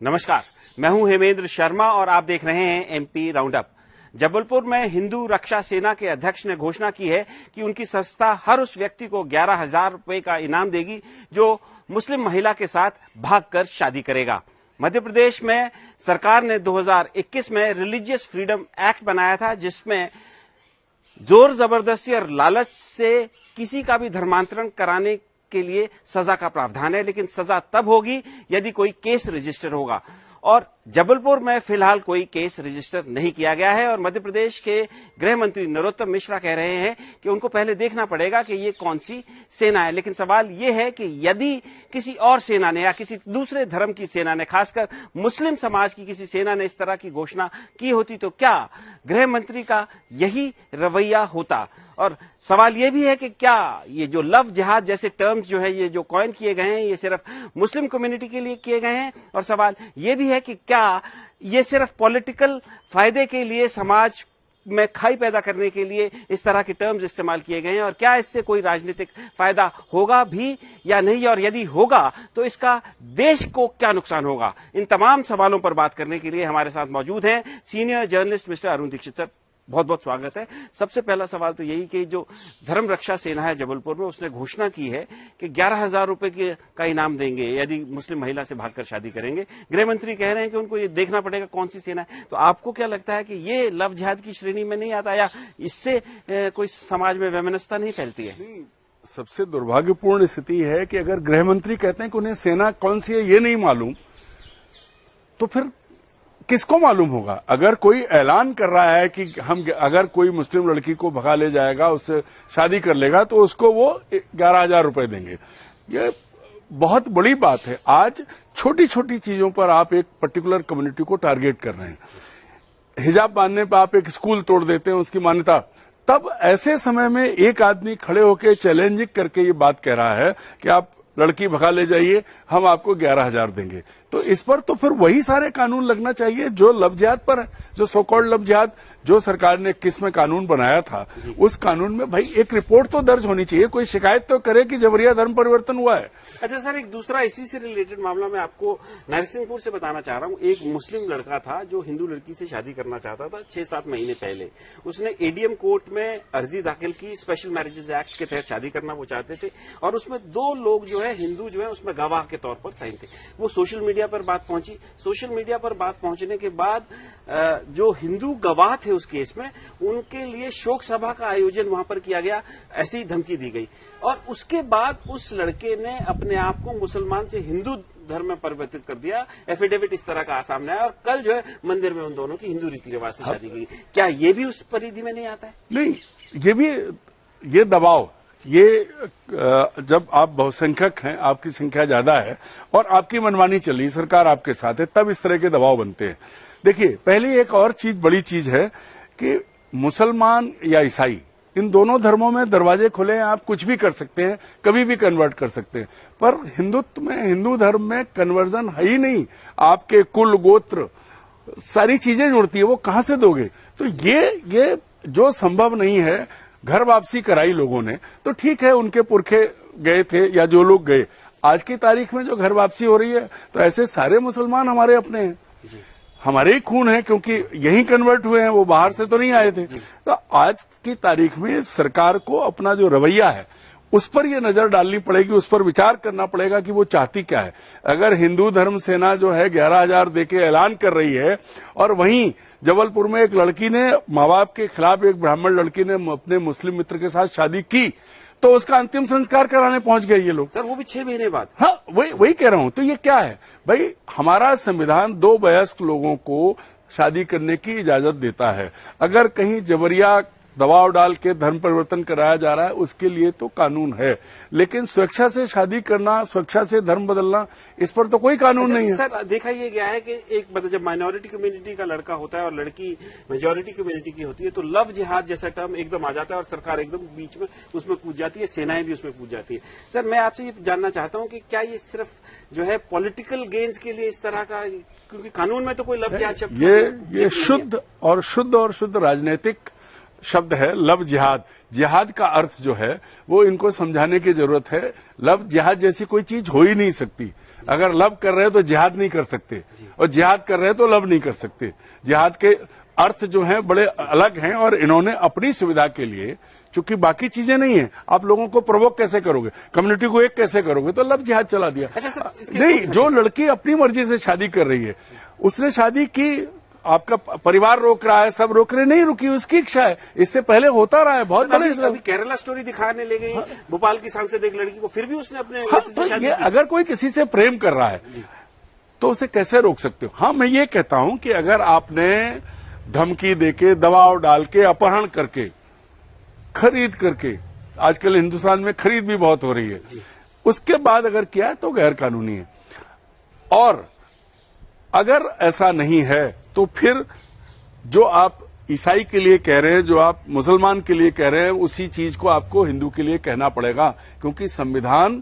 नमस्कार, मैं हूं हेमेंद्र शर्मा और आप देख रहे हैं एमपी राउंड अप। जबलपुर में हिंदू रक्षा सेना के अध्यक्ष ने घोषणा की है कि उनकी संस्था हर उस व्यक्ति को 11,000 रुपए का इनाम देगी जो मुस्लिम महिला के साथ भागकर शादी करेगा। मध्य प्रदेश में सरकार ने 2021 में रिलीजियस फ्रीडम एक्ट बनाया था, जिसमें जोर जबरदस्ती और लालच से किसी का भी धर्मांतरण कराने के लिए सजा का प्रावधान है, लेकिन सजा तब होगी यदि कोई केस रजिस्टर होगा। और जबलपुर में फिलहाल कोई केस रजिस्टर नहीं किया गया है और मध्य प्रदेश के गृह मंत्री नरोत्तम मिश्रा कह रहे हैं कि उनको पहले देखना पड़ेगा कि ये कौन सी सेना है। लेकिन सवाल ये है कि यदि किसी और सेना ने या किसी दूसरे धर्म की सेना ने, खासकर मुस्लिम समाज की किसी सेना ने इस तरह की घोषणा की होती तो क्या गृह मंत्री का यही रवैया होता? और सवाल ये भी है कि क्या ये जो लव जिहाद जैसे टर्म्स जो है ये जो कॉइन किए गए हैं ये सिर्फ मुस्लिम कम्युनिटी के लिए किए गए हैं? और सवाल ये भी है कि क्या ये सिर्फ पॉलिटिकल फायदे के लिए, समाज में खाई पैदा करने के लिए इस तरह के टर्म्स इस्तेमाल किए गए हैं? और क्या इससे कोई राजनीतिक फायदा होगा भी या नहीं? और यदि होगा तो इसका देश को क्या नुकसान होगा? इन तमाम सवालों पर बात करने के लिए हमारे साथ मौजूद हैं senior journalist mister Arun Dikshit. Sir, बहुत बहुत स्वागत है। सबसे पहला सवाल तो यही कि जो धर्म रक्षा सेना है जबलपुर में, उसने घोषणा की है कि 11,000 रुपए का इनाम देंगे यदि मुस्लिम महिला से भागकर शादी करेंगे। गृह मंत्री कह रहे हैं कि उनको ये देखना पड़ेगा कौन सी सेना है। तो आपको क्या लगता है कि ये लव जिहाद की श्रेणी में नहीं आता या इससे कोई समाज में वैमनस्यता नहीं फैलती है? सबसे दुर्भाग्यपूर्ण स्थिति है कि अगर गृह मंत्री कहते हैं कि उन्हें सेना कौन सी है ये नहीं मालूम, तो फिर किसको मालूम होगा? अगर कोई ऐलान कर रहा है कि हम अगर कोई मुस्लिम लड़की को भगा ले जाएगा, उससे शादी कर लेगा, तो उसको वो 11,000 रुपए देंगे। ये बहुत बड़ी बात है। आज छोटी छोटी चीजों पर आप एक पर्टिकुलर कम्युनिटी को टारगेट कर रहे हैं। हिजाब बांधने पर आप एक स्कूल तोड़ देते हैं उसकी मान्यता। तब ऐसे समय में एक आदमी खड़े होकर चैलेंजिंग करके ये बात कह रहा है कि आप लड़की भगा ले जाइए, हम आपको 11,000 देंगे। तो इस पर तो फिर वही सारे कानून लगना चाहिए जो लव जिहाद पर है, जो सो कॉल्ड लव जिहाद जो सरकार ने 21 में कानून बनाया था। उस कानून में भाई एक रिपोर्ट तो दर्ज होनी चाहिए, कोई शिकायत तो करे कि जबरिया धर्म परिवर्तन हुआ है। अच्छा सर, एक दूसरा इसी से रिलेटेड मामला मैं आपको नरसिंहपुर से बताना चाह रहा हूँ। एक मुस्लिम लड़का था जो हिंदू लड़की से शादी करना चाहता था 6-7 महीने पहले। उसने एडीएम कोर्ट में अर्जी दाखिल की, स्पेशल मैरिजेस एक्ट के तहत शादी करना वो चाहते थे और उसमें 2 लोग जो है हिंदू जो है उसमें गवाह के तौर पर साइन थे। वो सोशल मीडिया पर बात पहुंची। सोशल मीडिया पर बात पहुंचने के बाद जो हिंदू गवाह थे उस केस में, उनके लिए शोक सभा का आयोजन वहां पर किया गया, ऐसी ही धमकी दी गई। और उसके बाद उस लड़के ने अपने आप को मुसलमान से हिंदू धर्म में परिवर्तित कर दिया। एफिडेविट इस तरह का सामने आया और कल जो है मंदिर में उन दोनों की हिंदू रीति रिवाज से शादी की। क्या ये भी उस परिधि में नहीं आता है? नहीं, ये दबाव, ये जब आप बहुसंख्यक हैं, आपकी संख्या ज्यादा है और आपकी मनमानी चली, सरकार आपके साथ है, तब इस तरह के दबाव बनते हैं। देखिए, पहले एक और चीज, बड़ी चीज है कि मुसलमान या ईसाई, इन दोनों धर्मों में दरवाजे खुले हैं, आप कुछ भी कर सकते हैं, कभी भी कन्वर्ट कर सकते हैं। पर हिंदुत्व में, हिंदू धर्म में कन्वर्जन है ही नहीं। आपके कुल, गोत्र, सारी चीजें जुड़ती है, वो कहां से दोगे? तो ये जो संभव नहीं है, घर वापसी कराई लोगों ने, तो ठीक है, उनके पुरखे गए थे या जो लोग गए। आज की तारीख में जो घर वापसी हो रही है, तो ऐसे सारे मुसलमान हमारे अपने हैं, हमारे ही खून है, क्योंकि यही कन्वर्ट हुए हैं, वो बाहर से तो नहीं आए थे। तो आज की तारीख में सरकार को अपना जो रवैया है उस पर ये नजर डालनी पड़ेगी, उस पर विचार करना पड़ेगा कि वो चाहती क्या है। अगर हिंदू धर्म सेना जो है 11,000 देके ऐलान कर रही है और वहीं जबलपुर में एक लड़की ने माँ बाप के खिलाफ, एक ब्राह्मण लड़की ने अपने मुस्लिम मित्र के साथ शादी की, तो उसका अंतिम संस्कार कराने पहुंच गए ये लोग। सर, वो भी 6 महीने बाद। हाँ, वही कह रहा हूं। तो ये क्या है भाई? हमारा संविधान 2 वयस्क लोगों को शादी करने की इजाजत देता है। अगर कहीं जबरिया दबाव डाल के धर्म परिवर्तन कराया जा रहा है, उसके लिए तो कानून है, लेकिन स्वेच्छा से शादी करना, स्वेच्छा से धर्म बदलना, इस पर तो कोई कानून नहीं है। सर, देखा ये गया है कि एक मतलब जब माइनॉरिटी कम्युनिटी का लड़का होता है और लड़की मेजॉरिटी कम्युनिटी की होती है, तो लव जिहाद जैसा टर्म एकदम आ जाता है और सरकार एकदम बीच में उसमें कूद जाती है, सेनाएं भी उसमें कूद जाती है। सर, मैं आपसे ये जानना चाहता हूँ कि क्या ये सिर्फ जो है पॉलिटिकल गेन्स के लिए इस तरह का, क्योंकि कानून में तो कोई लव जिहाद शब्द ये शुद्ध और शुद्ध राजनीतिक शब्द है लव जिहाद। जिहाद का अर्थ जो है वो इनको समझाने की जरूरत है। लव जिहाद जैसी कोई चीज हो ही नहीं सकती। अगर लव कर रहे हैं तो जिहाद नहीं कर सकते, और जिहाद कर रहे हैं तो लव नहीं कर सकते। जिहाद के अर्थ जो हैं बड़े अलग हैं, और इन्होंने अपनी सुविधा के लिए, चूंकि बाकी चीजें नहीं है, आप लोगों को प्रोवोक कैसे करोगे, कम्युनिटी को एक कैसे करोगे, तो लव जिहाद चला दिया। अच्छा सर, नहीं, जो लड़की अपनी मर्जी से शादी कर रही है, उसने शादी की, आपका परिवार रोक रहा है, सब रोक रहे, नहीं रुकी, उसकी इच्छा है। इससे पहले होता रहा है बहुत बड़े। अभी केरला स्टोरी दिखाने ले गई भोपाल की सांसद एक लड़की को, फिर भी उसने अपने तो ये अगर कोई किसी से प्रेम कर रहा है तो उसे कैसे रोक सकते हो। हाँ, मैं ये कहता हूं कि अगर आपने धमकी देके, दबाव डाल के, अपहरण करके, खरीद करके, आजकल हिंदुस्तान में खरीद भी बहुत हो रही है, उसके बाद अगर किया है तो गैर कानूनी है। और अगर ऐसा नहीं है तो फिर जो आप ईसाई के लिए कह रहे हैं, जो आप मुसलमान के लिए कह रहे हैं, उसी चीज को आपको हिंदू के लिए कहना पड़ेगा, क्योंकि संविधान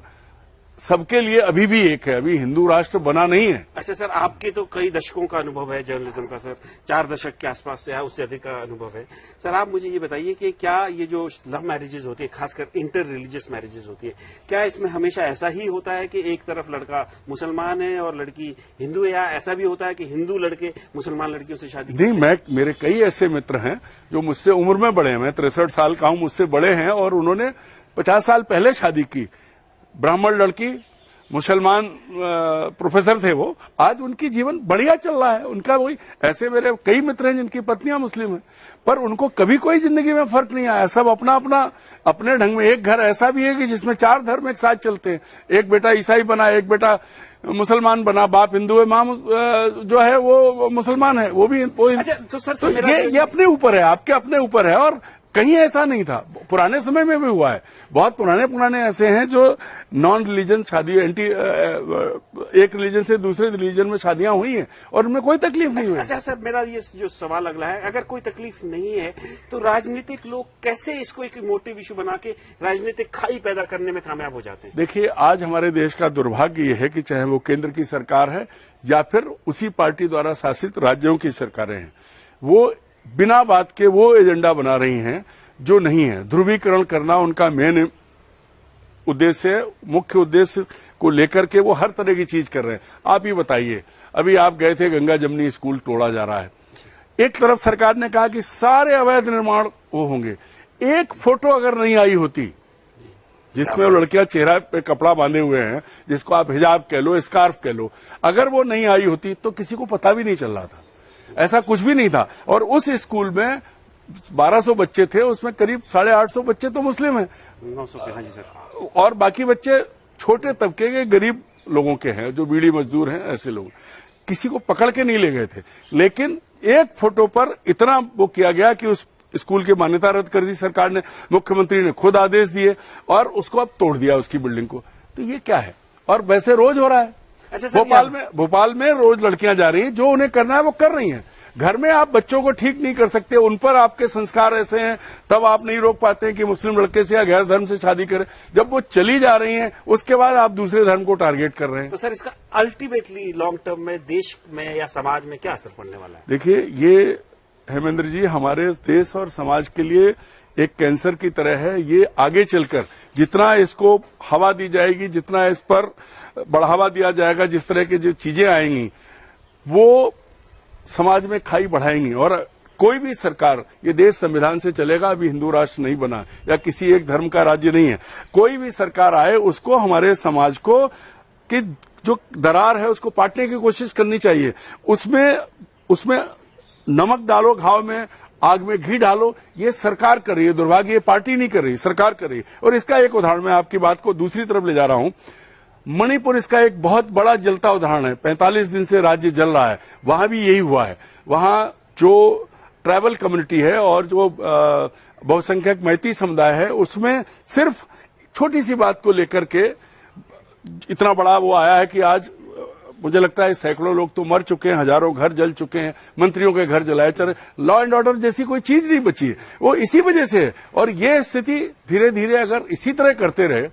सबके लिए अभी भी एक है, अभी हिंदू राष्ट्र बना नहीं है। अच्छा सर, आपके तो कई दशकों का अनुभव है जर्नलिज्म का सर, 4 दशक के आसपास से है, उससे अधिक का अनुभव है सर। आप मुझे ये बताइए कि क्या ये जो लव मैरिजेज होती है, खासकर इंटर रिलीजियस मैरिजेज होती है, क्या इसमें हमेशा ऐसा ही होता है कि एक तरफ लड़का मुसलमान है और लड़की हिंदू है, या ऐसा भी होता है कि हिंदू लड़के मुसलमान लड़कियों से शादी? नहीं, मेरे कई ऐसे मित्र हैं जो मुझसे उम्र में बड़े हैं, मैं 63 साल का हूं, मुझसे बड़े हैं, और उन्होंने 50 साल पहले शादी की। ब्राह्मण लड़की, मुसलमान प्रोफेसर थे वो, आज उनकी जीवन बढ़िया चल रहा है उनका। वही ऐसे मेरे कई मित्र हैं जिनकी पत्नियां मुस्लिम हैं, पर उनको कभी कोई जिंदगी में फर्क नहीं आया। सब अपना अपना अपने ढंग में। एक घर ऐसा भी है कि जिसमें 4 धर्म एक साथ चलते हैं, एक बेटा ईसाई बना, एक बेटा मुसलमान बना, बाप हिंदू है, मां जो है वो मुसलमान है, वो भी अच्छा, तो सर तो ये अपने ऊपर है, आपके अपने ऊपर है, और कहीं ऐसा नहीं था। पुराने समय में भी हुआ है, बहुत पुराने ऐसे हैं जो नॉन रिलीजन शादी, एक रिलीजन से दूसरे रिलीजन में शादियां हुई हैं और उनमें कोई तकलीफ नहीं हुई। अच्छा सर, मेरा ये जो सवाल अगला है, अगर कोई तकलीफ नहीं है तो राजनीतिक लोग कैसे इसको एक मोटिव इशू बना के राजनीतिक खाई पैदा करने में कामयाब हो जाते हैं? देखिए, आज हमारे देश का दुर्भाग्य ये है कि चाहे वो केंद्र की सरकार है या फिर उसी पार्टी द्वारा शासित राज्यों की सरकारें हैं, वो बिना बात के वो एजेंडा बना रही हैं जो नहीं है। ध्रुवीकरण करना उनका मेन उद्देश्य है, मुख्य उद्देश्य को लेकर के वो हर तरह की चीज कर रहे हैं। आप ही बताइए, अभी आप गए थे, गंगा जमुनी स्कूल तोड़ा जा रहा है। एक तरफ सरकार ने कहा कि सारे अवैध निर्माण वो होंगे, एक फोटो अगर नहीं आई होती जिसमें वो लड़कियां चेहरा पे कपड़ा बांधे हुए हैं, जिसको आप हिजाब कह लो, स्कार्फ कह लो, अगर वो नहीं आई होती तो किसी को पता भी नहीं चल रहा था, ऐसा कुछ भी नहीं था। और उस स्कूल में 1200 बच्चे थे, उसमें करीब 850 बच्चे तो मुस्लिम हैं, 900 के। हाँ जी सर। और बाकी बच्चे छोटे तबके के गरीब लोगों के हैं, जो बीड़ी मजदूर हैं, ऐसे लोग। किसी को पकड़ के नहीं ले गए थे, लेकिन एक फोटो पर इतना वो किया गया कि उस स्कूल की मान्यता रद्द कर दी सरकार ने, मुख्यमंत्री ने खुद आदेश दिए और उसको अब तोड़ दिया, उसकी बिल्डिंग को। तो ये क्या है? और वैसे रोज हो रहा है। अच्छा सर, भोपाल में रोज लड़कियां जा रही हैं, जो उन्हें करना है वो कर रही हैं। घर में आप बच्चों को ठीक नहीं कर सकते, उन पर आपके संस्कार ऐसे हैं, तब आप नहीं रोक पाते हैं कि मुस्लिम लड़के से या गैर धर्म से शादी करें। जब वो चली जा रही हैं, उसके बाद आप दूसरे धर्म को टारगेट कर रहे हैं। तो सर, इसका अल्टीमेटली लॉन्ग टर्म में देश में या समाज में क्या असर पड़ने वाला है? देखिए, ये हेमेंद्र जी हमारे देश और समाज के लिए एक कैंसर की तरह है। ये आगे चलकर जितना इसको हवा दी जाएगी, जितना इस पर बढ़ावा दिया जाएगा, जिस तरह की जो चीजें आएंगी वो समाज में खाई बढ़ाएंगी। और कोई भी सरकार, ये देश संविधान से चलेगा, अभी हिंदू राष्ट्र नहीं बना या किसी एक धर्म का राज्य नहीं है, कोई भी सरकार आए उसको हमारे समाज को कि जो दरार है उसको पाटने की कोशिश करनी चाहिए। उसमें नमक डालो घाव में, आग में घी डालो, ये सरकार कर रही है। दुर्भाग्य, ये पार्टी नहीं कर रही, सरकार कर रही है। और इसका एक उदाहरण, मैं आपकी बात को दूसरी तरफ ले जा रहा हूं। मणिपुर इसका एक बहुत बड़ा जलता उदाहरण है। 45 दिन से राज्य जल रहा है, वहां भी यही हुआ है। वहां जो ट्राइबल कम्युनिटी है और जो बहुसंख्यक मैती समुदाय है, उसमें सिर्फ छोटी सी बात को लेकर के इतना बड़ा वो आया है कि आज मुझे लगता है सैकड़ों लोग तो मर चुके हैं, हजारों घर जल चुके हैं, मंत्रियों के घर जलाए चले। लॉ एंड ऑर्डर जैसी कोई चीज नहीं बची है, वो इसी वजह से है। और ये स्थिति धीरे धीरे अगर इसी तरह करते रहे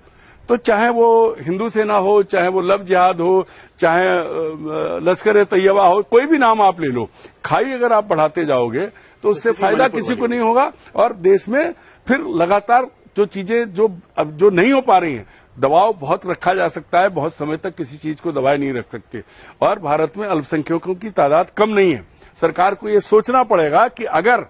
तो चाहे वो हिंदू सेना हो, चाहे वो लव जिहाद हो, चाहे लश्कर तैयबा हो, कोई भी नाम आप ले लो, खाई अगर आप बढ़ाते जाओगे तो उससे फायदा किसी को नहीं होगा। और देश में फिर लगातार जो चीजें जो नहीं हो पा रही हैं, दबाव बहुत रखा जा सकता है, बहुत समय तक किसी चीज को दबाए नहीं रख सकते। और भारत में अल्पसंख्यकों की तादाद कम नहीं है। सरकार को ये सोचना पड़ेगा कि अगर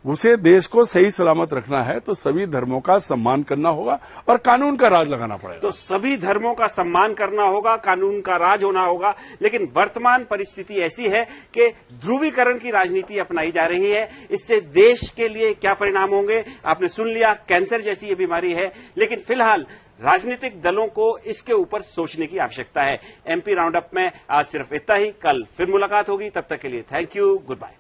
उसे देश को सही सलामत रखना है तो सभी धर्मों का सम्मान करना होगा और कानून का राज लगाना पड़ेगा। तो सभी धर्मों का सम्मान करना होगा, कानून का राज होना होगा। लेकिन वर्तमान परिस्थिति ऐसी है कि ध्रुवीकरण की राजनीति अपनाई जा रही है। इससे देश के लिए क्या परिणाम होंगे आपने सुन लिया, कैंसर जैसी ये बीमारी है। लेकिन फिलहाल राजनीतिक दलों को इसके ऊपर सोचने की आवश्यकता है। एमपी राउंड अप में आज सिर्फ इतना ही। कल फिर मुलाकात होगी, तब तक के लिए थैंक यू, गुड बाय।